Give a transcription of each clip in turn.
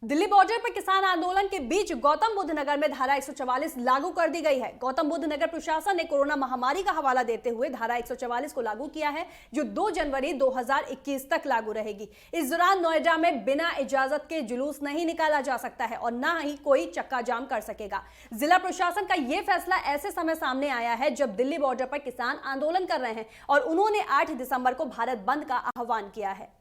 Delhi border पर किसान आंदोलन के बीच गौतम बुद्ध नगर में धारा 144 लागू कर दी गई है। गौतम बुद्ध नगर प्रशासन ने कोरोना महामारी का हवाला देते हुए धारा 144 को लागू किया है, जो 2 जनवरी 2021 तक लागू रहेगी। इस दौरान नोएडा में बिना इजाजत के जुलूस नहीं निकाला जा सकता है और न ही कोई चक्का जाम कर सकेगा। जिला प्रशासन का यह फैसला ऐसे समय सामने आया है जब दिल्ली बॉर्डर पर किसान आंदोलन कर रहे हैं और उन्होंने 8 दिसंबर को भारत बंद का आह्वान किया है।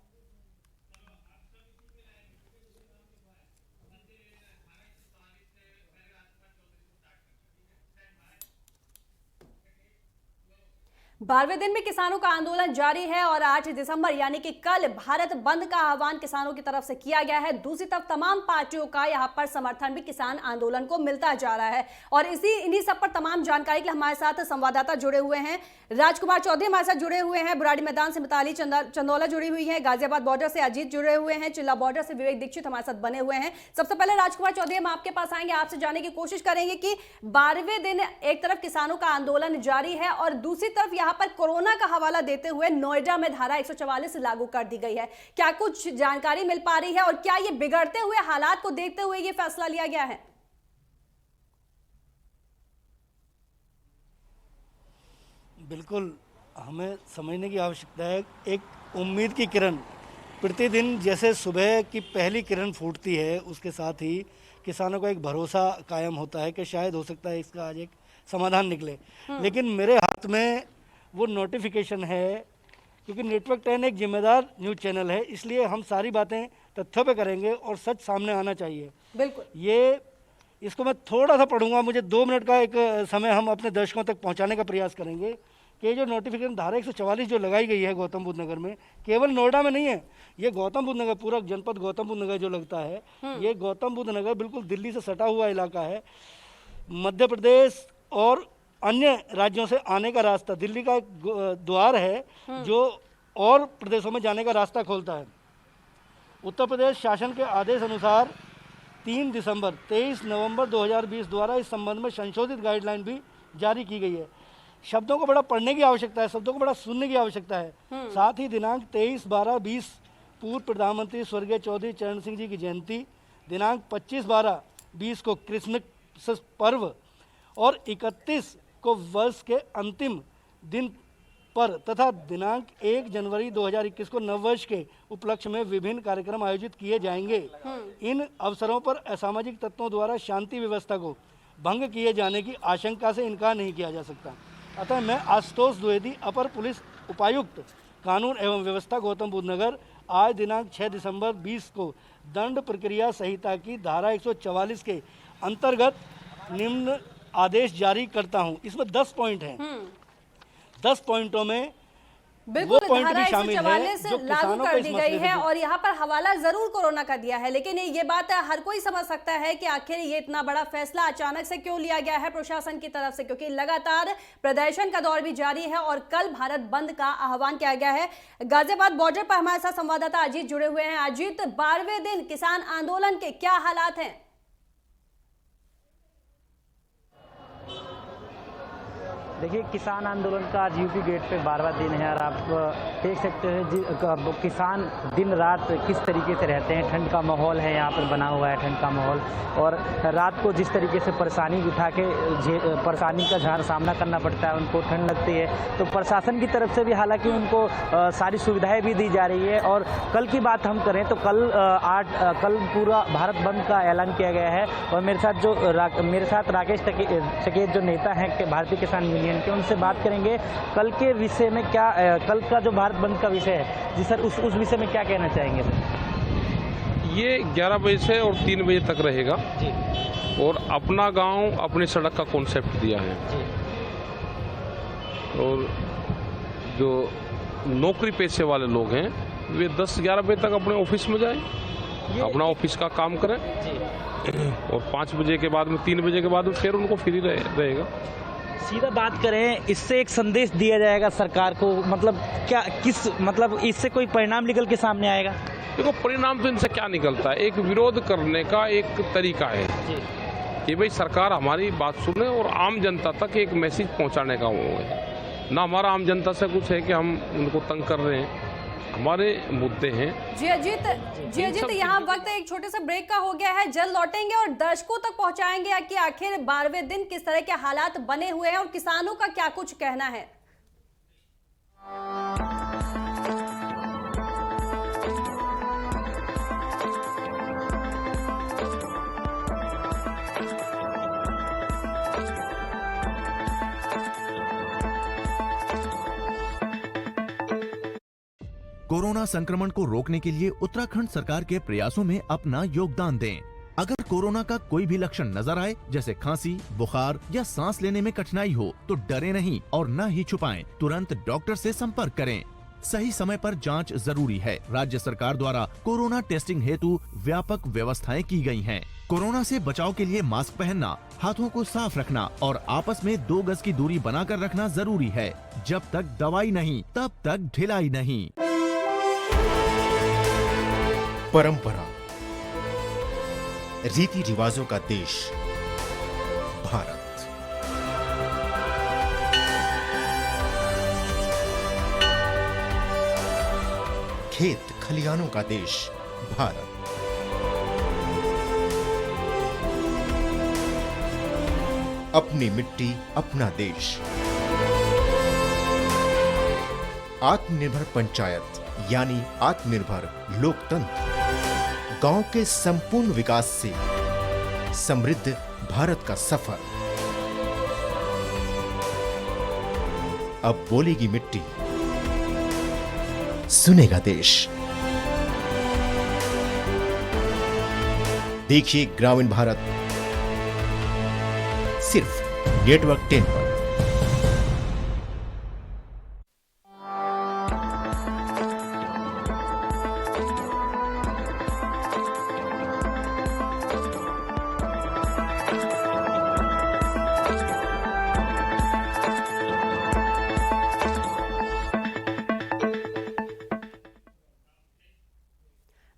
बारहवें दिन में किसानों का आंदोलन जारी है और 8 दिसंबर यानी कि कल भारत बंद का आह्वान किसानों की तरफ से किया गया है। दूसरी तरफ तमाम पार्टियों का यहां पर समर्थन भी किसान आंदोलन को मिलता जा रहा है और इन्हीं सब पर तमाम जानकारी के लिए हमारे साथ संवाददाता जुड़े हुए हैं। राजकुमार चौधरी हमारे साथ जुड़े हुए हैं, बुराड़ी मैदान से मिताली चंदौला जुड़ी हुई है, गाजियाबाद बॉर्डर से अजीत जुड़े हुए हैं, चिल्ला बॉर्डर से विवेक दीक्षित हमारे साथ बने हुए हैं। सबसे पहले राजकुमार चौधरी, हम आपके पास आएंगे, आपसे जानने की कोशिश करेंगे कि 12वें दिन एक तरफ किसानों का आंदोलन जारी है और दूसरी तरफ यहाँ पर कोरोना का हवाला देते हुए नोएडा में धारा 144 लागू कर दी गई है। क्या कुछ जानकारी मिल पा रही है और क्या ये बिगड़ते हुए हालात को देखते हुए ये फैसला लिया गया है? बिल्कुल, हमें समझने की आवश्यकता है। एक उम्मीद की किरण प्रतिदिन जैसे सुबह की पहली किरण फूटती है, उसके साथ ही किसानों का एक भरोसा कायम होता है कि शायद हो सकता है इसका आज एक समाधान निकले। लेकिन मेरे हाथ में वो नोटिफिकेशन है, क्योंकि नेटवर्क 10 एक जिम्मेदार न्यूज़ चैनल है, इसलिए हम सारी बातें तथ्यों पे करेंगे और सच सामने आना चाहिए। बिल्कुल, इसको मैं थोड़ा सा पढ़ूंगा, मुझे 2 मिनट का एक समय हम अपने दर्शकों तक पहुंचाने का प्रयास करेंगे कि जो नोटिफिकेशन धारा 144 जो लगाई गई है गौतम बुद्ध नगर में, केवल नोएडा में नहीं है, ये गौतम बुद्ध नगर, पूरा जनपद गौतम बुद्ध नगर जो लगता है, ये गौतम बुद्ध नगर बिल्कुल दिल्ली से सटा हुआ इलाका है। मध्य प्रदेश और अन्य राज्यों से आने का रास्ता, दिल्ली का एक द्वार है जो और प्रदेशों में जाने का रास्ता खोलता है। उत्तर प्रदेश शासन के आदेश अनुसार 3 दिसंबर 23 नवंबर 2020 द्वारा इस संबंध में संशोधित गाइडलाइन भी जारी की गई है। शब्दों को बड़ा पढ़ने की आवश्यकता है, शब्दों को बड़ा सुनने की आवश्यकता है। साथ ही दिनांक 23/12/20 पूर्व प्रधानमंत्री स्वर्गीय चौधरी चरण सिंह जी की जयंती, दिनांक 25/12/20 को क्रिसमस पर्व और 31 को वर्ष के अंतिम दिन पर तथा दिनांक 1 जनवरी 2021 को नववर्ष के उपलक्ष्य में विभिन्न कार्यक्रम आयोजित किए जाएंगे। इन अवसरों पर असामाजिक तत्वों द्वारा शांति व्यवस्था को भंग किए जाने की आशंका से इनकार नहीं किया जा सकता। अतः मैं आशुतोष द्विवेदी, अपर पुलिस उपायुक्त कानून एवं व्यवस्था गौतम बुद्ध नगर, आज दिनांक 6 दिसंबर 20 को दंड प्रक्रिया संहिता की धारा 144 के अंतर्गत निम्न आदेश जारी करता हूं। इसमें 10 पॉइंट हैं। 10 पॉइंटों में बिल्कुल धारा 144 लागू कर दी गई है और यहाँ पर हवाला जरूर कोरोना का दिया है, लेकिन ये बात हर कोई समझ सकता है कि आखिर ये इतना बड़ा फैसला अचानक से क्यों लिया गया है प्रशासन की तरफ से, क्योंकि लगातार प्रदर्शन का दौर भी जारी है और कल भारत बंद का आह्वान किया गया है। गाजियाबाद बॉर्डर पर हमारे साथ संवाददाता अजीत जुड़े हुए हैं। अजीत, 12वें दिन किसान आंदोलन के क्या हालात हैं? देखिए, किसान आंदोलन का आज यूपी गेट पे 12वां दिन है और आप देख सकते हैं किसान दिन रात किस तरीके से रहते हैं। ठंड का माहौल है, यहाँ पर बना हुआ है ठंड का माहौल, और रात को जिस तरीके से परेशानी उठा के परेशानी का जहाँ सामना करना पड़ता है, उनको ठंड लगती है, तो प्रशासन की तरफ से भी हालांकि उनको सारी सुविधाएँ भी दी जा रही है। और कल की बात हम करें तो कल पूरा भारत बंद का ऐलान किया गया है और मेरे साथ राकेश टिकैत जो नेता हैं कि भारतीय किसान यूनियन के, उनसे बात करेंगे कल के विषय में। क्या कल का जो भारत बंद का विषय है जी सर, उस विषय में क्या कहना चाहेंगे सर? ये 11 बजे से और 3 बजे तक रहेगा जी। और अपना गांव अपनी सड़क का कॉन्सेप्ट दिया है जी। और जो नौकरी पेशे वाले लोग हैं वे 10-11 बजे तक अपने ऑफिस में जाएं, अपना ऑफिस का काम करें जी। और 5 बजे के बाद में 3 बजे के बाद फिर उनको फ्री रहेगा। सीधा बात करें, इससे एक संदेश दिया जाएगा सरकार को, मतलब इससे कोई परिणाम निकल के सामने आएगा? देखो, परिणाम तो इनसे क्या निकलता है, एक विरोध करने का एक तरीका है कि भाई सरकार हमारी बात सुने और आम जनता तक एक मैसेज पहुंचाने का वो है ना। हमारा आम जनता से कुछ है कि हम उनको तंग कर रहे हैं, हमारे मुद्दे हैं। जी अजीत, यहाँ वक्त एक छोटे से ब्रेक का हो गया है। जल्द लौटेंगे और दर्शकों तक पहुंचाएंगे कि आखिर 12वें दिन किस तरह के हालात बने हुए हैं और किसानों का क्या कुछ कहना है। कोरोना संक्रमण को रोकने के लिए उत्तराखंड सरकार के प्रयासों में अपना योगदान दें। अगर कोरोना का कोई भी लक्षण नजर आए, जैसे खांसी, बुखार या सांस लेने में कठिनाई हो, तो डरे नहीं और न ही छुपाएं। तुरंत डॉक्टर से संपर्क करें। सही समय पर जांच जरूरी है। राज्य सरकार द्वारा कोरोना टेस्टिंग हेतु व्यापक व्यवस्थाएं की गई हैं। कोरोना से बचाव के लिए मास्क पहनना, हाथों को साफ रखना और आपस में 2 गज की दूरी बनाकर रखना जरूरी है। जब तक दवाई नहीं, तब तक ढिलाई नहीं। परंपरा, रीति रिवाजों का देश भारत। खेत खलिहानों का देश भारत। अपनी मिट्टी, अपना देश। आत्मनिर्भर पंचायत यानी आत्मनिर्भर लोकतंत्र। गांव के संपूर्ण विकास से समृद्ध भारत का सफर। अब बोलेगी मिट्टी, सुनेगा देश। देखिए ग्रामीण भारत सिर्फ नेटवर्क 10 पर।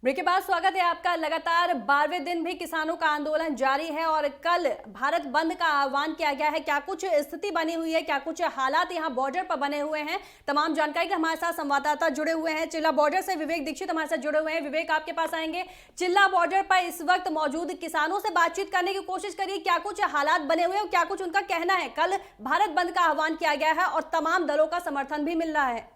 ब्रेक के बाद स्वागत है आपका। लगातार 12वें दिन भी किसानों का आंदोलन जारी है और कल भारत बंद का आह्वान किया गया है। क्या कुछ स्थिति बनी हुई है, क्या कुछ हालात यहां बॉर्डर पर बने हुए हैं, तमाम जानकारी के हमारे साथ संवाददाता जुड़े हुए हैं। चिल्ला बॉर्डर से विवेक दीक्षित हमारे साथ जुड़े हुए हैं। विवेक, आपके पास आएंगे। चिल्ला बॉर्डर पर इस वक्त मौजूद किसानों से बातचीत करने की कोशिश करिए। क्या कुछ हालात बने हुए हैं और क्या कुछ उनका कहना है। कल भारत बंद का आह्वान किया गया है और तमाम दलों का समर्थन भी मिल रहा है।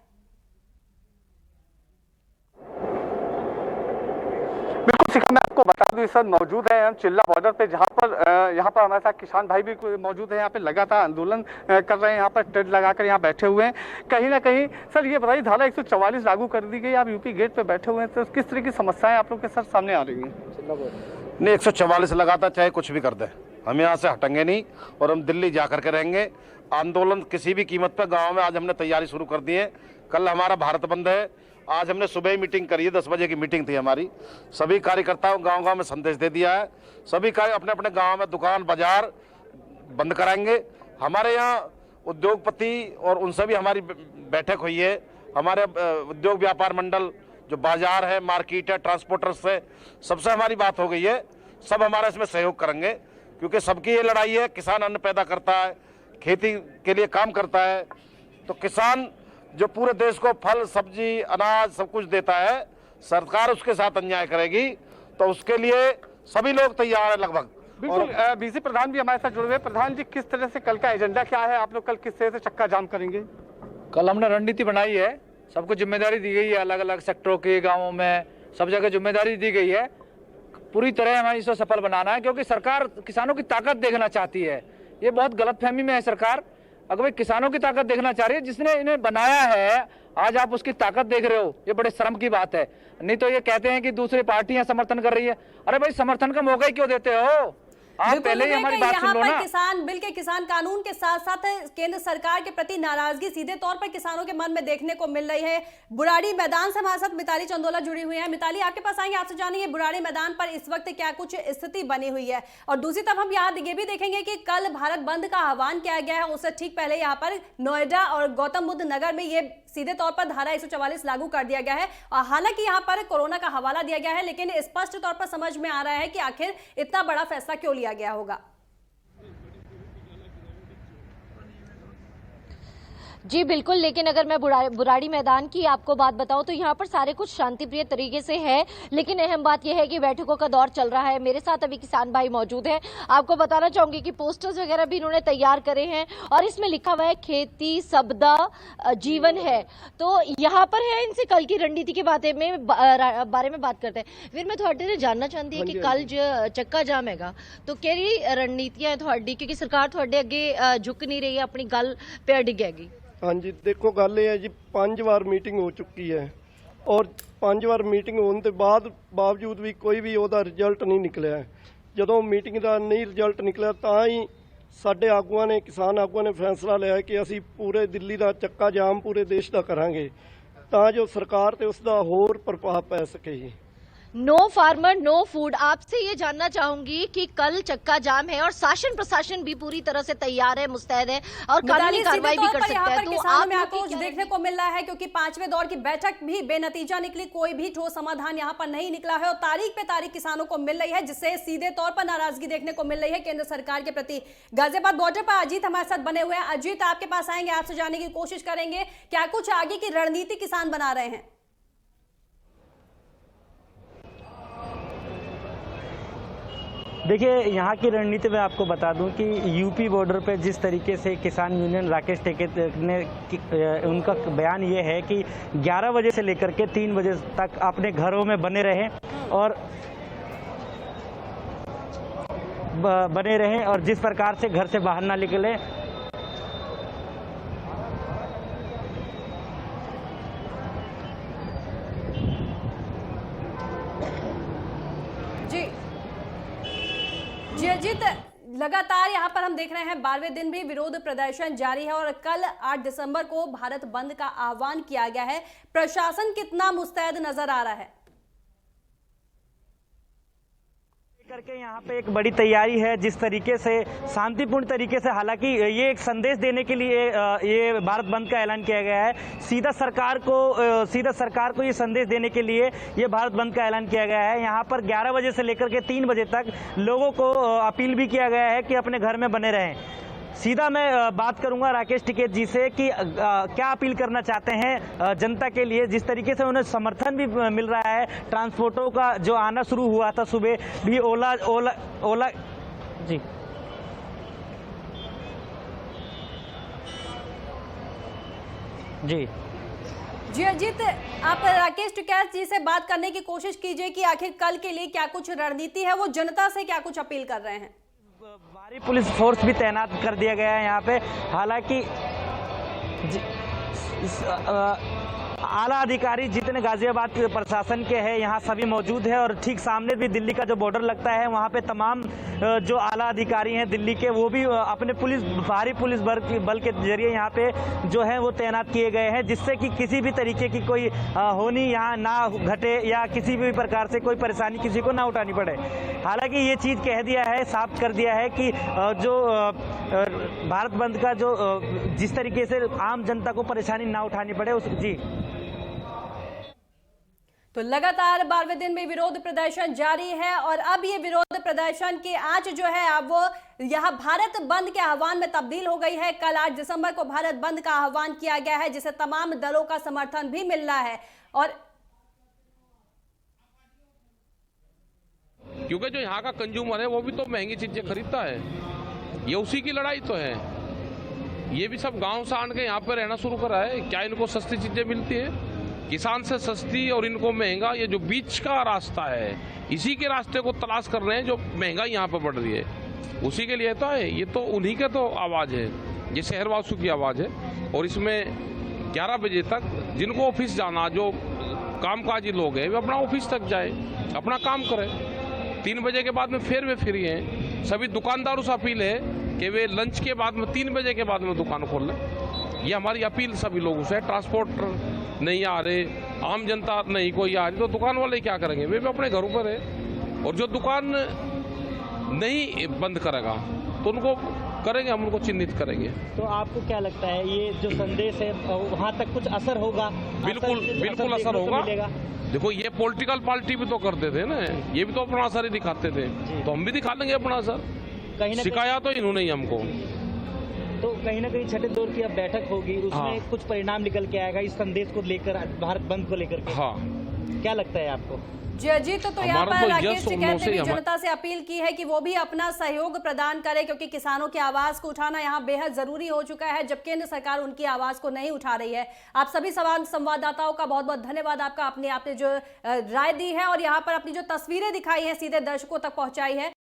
बिल्कुल शिखा, मैं आपको बता दूं, इस वक्त मौजूद है हम चिल्ला बॉर्डर पे, जहां पर यहाँ पर हमारे साथ किसान भाई भी मौजूद है। यहाँ पे लगातार आंदोलन कर रहे हैं। यहाँ पर टेंट लगाकर यहाँ बैठे हुए हैं। कहीं ना कहीं सर ये बताइए, धारा 144 लागू कर दी गई, आप यूपी गेट पे बैठे हुए हैं, तो किस तरह की समस्याएं आप लोग के सर सामने आ रही हैं? नहीं, 144 लगाता चाहे कुछ भी कर दे, हम यहाँ से हटेंगे नहीं और हम दिल्ली जा करके रहेंगे। आंदोलन किसी भी कीमत पर गाँव में आज हमने तैयारी शुरू कर दी है। कल हमारा भारत बंद है। आज हमने सुबह ही मीटिंग करी है, 10 बजे की मीटिंग थी हमारी। सभी कार्यकर्ताओं गांव-गांव में संदेश दे दिया है। सभी कार्य अपने अपने गांव में दुकान बाजार बंद कराएंगे। हमारे यहाँ उद्योगपति और उनसे भी हमारी बैठक हुई है। हमारे उद्योग व्यापार मंडल जो बाजार है, मार्केट है, ट्रांसपोर्टर्स से सबसे हमारी बात हो गई है। सब हमारा इसमें सहयोग करेंगे क्योंकि सबकी ये लड़ाई है। किसान अन्न पैदा करता है, खेती के लिए काम करता है, तो किसान जो पूरे देश को फल, सब्जी, अनाज सब कुछ देता है, सरकार उसके साथ अन्याय करेगी तो उसके लिए सभी लोग तैयार हैं लगभग। बिल्कुल। बीसी प्रधान भी हमारे साथ जुड़े हुए। प्रधान जी, किस तरह से कल का एजेंडा क्या है? आप लोग कल किस तरह से चक्का जाम करेंगे? कल हमने रणनीति बनाई है, सबको जिम्मेदारी दी गई है, अलग अलग सेक्टरों के, गाँवों में सब जगह जिम्मेदारी दी गई है। पूरी तरह हमें इसे सफल बनाना है क्योंकि सरकार किसानों की ताकत देखना चाहती है। ये बहुत गलतफहमी में है सरकार। अगर भाई किसानों की ताकत देखना चाह रही है, जिसने इन्हें बनाया है, आज आप उसकी ताकत देख रहे हो, ये बड़े शर्म की बात है। नहीं तो ये कहते हैं कि दूसरी पार्टियां समर्थन कर रही है। अरे भाई, समर्थन का मौका ही क्यों देते हो? आप पहले ही हमारी बात सुन लो ना। किसान बिल के किसान कानून के साथ साथ केंद्र सरकार के प्रति नाराजगी सीधे तौर पर किसानों के मन में देखने को मिल रही है। बुराड़ी मैदान से हमारे साथ मिताली चंदोला जुड़ी हुई है। मिताली, आपके पास आएंगे, आपसे जानेंगे बुराड़ी मैदान पर इस वक्त क्या कुछ स्थिति बनी हुई है। और दूसरी तरफ हम यहाँ ये भी देखेंगे कि कल भारत बंद का आह्वान किया गया है, उससे ठीक पहले यहाँ पर नोएडा और गौतम बुद्ध नगर में ये सीधे तौर पर धारा 144 लागू कर दिया गया है। और हालांकि यहाँ पर कोरोना का हवाला दिया गया है, लेकिन स्पष्ट तौर पर समझ में आ रहा है कि आखिर इतना बड़ा फैसला क्यों लिया गया होगा। जी बिल्कुल, लेकिन अगर मैं बुराड़ी मैदान की आपको बात बताऊं तो यहाँ पर सारे कुछ शांतिप्रिय तरीके से है, लेकिन अहम बात यह है कि बैठकों का दौर चल रहा है। मेरे साथ अभी किसान भाई मौजूद हैं। आपको बताना चाहूंगी कि पोस्टर्स वगैरह भी इन्होंने तैयार करे हैं और इसमें लिखा हुआ है खेती सबदा जीवन है। तो यहाँ पर है, इनसे कल की रणनीति के बारे में बात करते हैं। फिर मैं थोड़े जानना चाहती है कि कल जो चक्का जाम हैगा तो केड़ी रणनीतियां है थोड़ी, क्योंकि सरकार थोड़े अगे झुक नहीं रही है, अपनी गल पे अडिग हैगी। हाँ जी, देखो गल ये है जी, 5 वार मीटिंग हो चुकी है और 5 वार मीटिंग होने के बावजूद भी कोई भी ਉਹਦਾ ਰਿਜ਼ਲਟ नहीं निकलिया है। ਜਦੋਂ मीटिंग का नहीं रिजल्ट निकलिया ਤਾਂ ही ਸਾਡੇ ਆਗੂਆਂ ਨੇ, ਕਿਸਾਨ ਆਗੂਆਂ ਨੇ ਫੈਸਲਾ ਲਿਆ ਕਿ ਅਸੀਂ ਪੂਰੇ ਦਿੱਲੀ ਦਾ ਚੱਕਾ ਜਾਮ ਪੂਰੇ ਦੇਸ਼ ਦਾ ਕਰਾਂਗੇ ਤਾਂ ਜੋ ਸਰਕਾਰ ਤੇ ਉਸ ਦਾ ਹੋਰ ਪ੍ਰਭਾਵ ਪੈ ਸਕੇ ਜੀ। नो फार्मर नो फूड, आपसे ये जानना चाहूंगी कि कल चक्का जाम है और शासन प्रशासन भी पूरी तरह से तैयार है, मुस्तैद है और कानूनी कार्रवाई भी कर सकता है। तो किसानों में आक्रोश देखने को मिल रहा है क्योंकि 5वें दौर की बैठक भी बेनतीजा निकली, कोई भी ठोस समाधान यहाँ पर नहीं निकला है और तारीख पे तारीख किसानों को मिल रही है, जिससे सीधे तौर पर नाराजगी देखने को मिल रही है केंद्र सरकार के प्रति। गाजियाबाद बॉर्डर पर अजीत हमारे साथ बने हुए हैं। अजीत, आपके पास आएंगे, आपसे जानने की कोशिश करेंगे क्या कुछ आगे की रणनीति किसान बना रहे हैं। देखिए, यहाँ की रणनीति में आपको बता दूं कि यूपी बॉर्डर पे जिस तरीके से किसान यूनियन राकेश टिकैत ने उनका बयान ये है कि 11 बजे से लेकर के 3 बजे तक अपने घरों में बने रहें और जिस प्रकार से घर से बाहर ना निकले। जी अजीत, लगातार यहाँ पर हम देख रहे हैं 12वें दिन भी विरोध प्रदर्शन जारी है और कल 8 दिसंबर को भारत बंद का आह्वान किया गया है। प्रशासन कितना मुस्तैद नजर आ रहा है? करके यहाँ पे एक बड़ी तैयारी है, जिस तरीके से शांतिपूर्ण तरीके से, हालांकि ये एक संदेश देने के लिए ये भारत बंद का ऐलान किया गया है। सीधा सरकार को ये संदेश देने के लिए ये भारत बंद का ऐलान किया गया है। यहाँ पर 11 बजे से लेकर के 3 बजे तक लोगों को अपील भी किया गया है कि अपने घर में बने रहें। सीधा मैं बात करूंगा राकेश टिकैत जी से कि क्या अपील करना चाहते हैं जनता के लिए, जिस तरीके से उन्हें समर्थन भी मिल रहा है। ट्रांसपोर्टों का जो आना शुरू हुआ था सुबह भी, ओला जी जी जी अजीत, आप राकेश टिकैत जी से बात करने की कोशिश कीजिए कि आखिर कल के लिए क्या कुछ रणनीति है, वो जनता से क्या कुछ अपील कर रहे हैं। भारी पुलिस फोर्स भी तैनात कर दिया गया है यहाँ पे। हालांकि आला अधिकारी जितने गाजियाबाद के प्रशासन के हैं यहाँ सभी मौजूद है और ठीक सामने भी दिल्ली का जो बॉर्डर लगता है वहाँ पे तमाम जो आला अधिकारी हैं दिल्ली के, वो भी अपने भारी पुलिस बल के जरिए यहाँ पे जो है वो तैनात किए गए हैं, जिससे कि किसी भी तरीके की कोई होनी यहाँ ना घटे या किसी भी प्रकार से कोई परेशानी किसी को ना उठानी पड़े। हालांकि ये चीज़ कह दिया है, साफ कर दिया है कि जो भारत बंद का जो जिस तरीके से आम जनता को परेशानी ना उठानी पड़े उस जी। तो लगातार 12वें दिन में विरोध प्रदर्शन जारी है और अब ये विरोध प्रदर्शन की आंच जो है अब वो यहाँ भारत बंद के आह्वान में तब्दील हो गई है। कल 8 दिसंबर को भारत बंद का आह्वान किया गया है, जिसे तमाम दलों का समर्थन भी मिल रहा है और क्योंकि जो यहाँ का कंज्यूमर है वो भी तो महंगी चीजें खरीदता है, ये उसी की लड़ाई तो है। ये भी सब गांव से आन के यहाँ पे रहना शुरू करा है, क्या इनको सस्ती चीजें मिलती है? किसान से सस्ती और इनको महंगा, ये जो बीच का रास्ता है इसी के रास्ते को तलाश कर रहे हैं। जो महंगाई यहाँ पे बढ़ रही है उसी के लिए तो है, ये तो उन्हीं के तो आवाज़ है, ये शहरवासियों की आवाज़ है। और इसमें 11 बजे तक जिनको ऑफिस जाना, जो कामकाजी लोग हैं वे अपना ऑफिस तक जाए, अपना काम करें। 3 बजे के बाद में फिर वे फ्री हैं। सभी दुकानदारों से अपील है कि वे लंच के बाद में 3 बजे के बाद में दुकान खोल लें। ये हमारी अपील सभी लोगों से। ट्रांसपोर्टर नहीं आ रहे, आम जनता नहीं कोई आ रही, तो दुकान वाले क्या करेंगे? वे भी अपने घरों पर है। और जो दुकान नहीं बंद करेगा तो उनको करेंगे, हम उनको चिन्हित करेंगे। तो आपको क्या लगता है ये जो संदेश है वहाँ तक कुछ असर होगा? बिल्कुल असर होगा। देखो, ये पॉलिटिकल पार्टी भी तो करते थे ना, ये भी तो अपना असर ही दिखाते थे, तो हम भी दिखा लेंगे अपना असर। शिकायत तो इन्होंने ही हमको तो कहीं ना कहीं छठे दौर की अब बैठक होगी, उसमें हाँ। कुछ परिणाम निकल के आएगा इस संदेश को लेकर, भारत बंद को लेकर के। हाँ, क्या लगता है आपको? जी अजीत, तो यहाँ हमारा पर तो राकेश यस और टिकैत नो ने से भी हमारा- जनता से अपील की है कि वो भी अपना सहयोग प्रदान करे, क्योंकि किसानों की आवाज को उठाना यहाँ बेहद जरूरी हो चुका है, जब केंद्र सरकार उनकी आवाज को नहीं उठा रही है। आप सभी संवाददाताओं का बहुत बहुत धन्यवाद, आपने जो राय दी है और यहाँ पर अपनी जो तस्वीरें दिखाई हैं सीधे दर्शकों तक पहुंचाई है।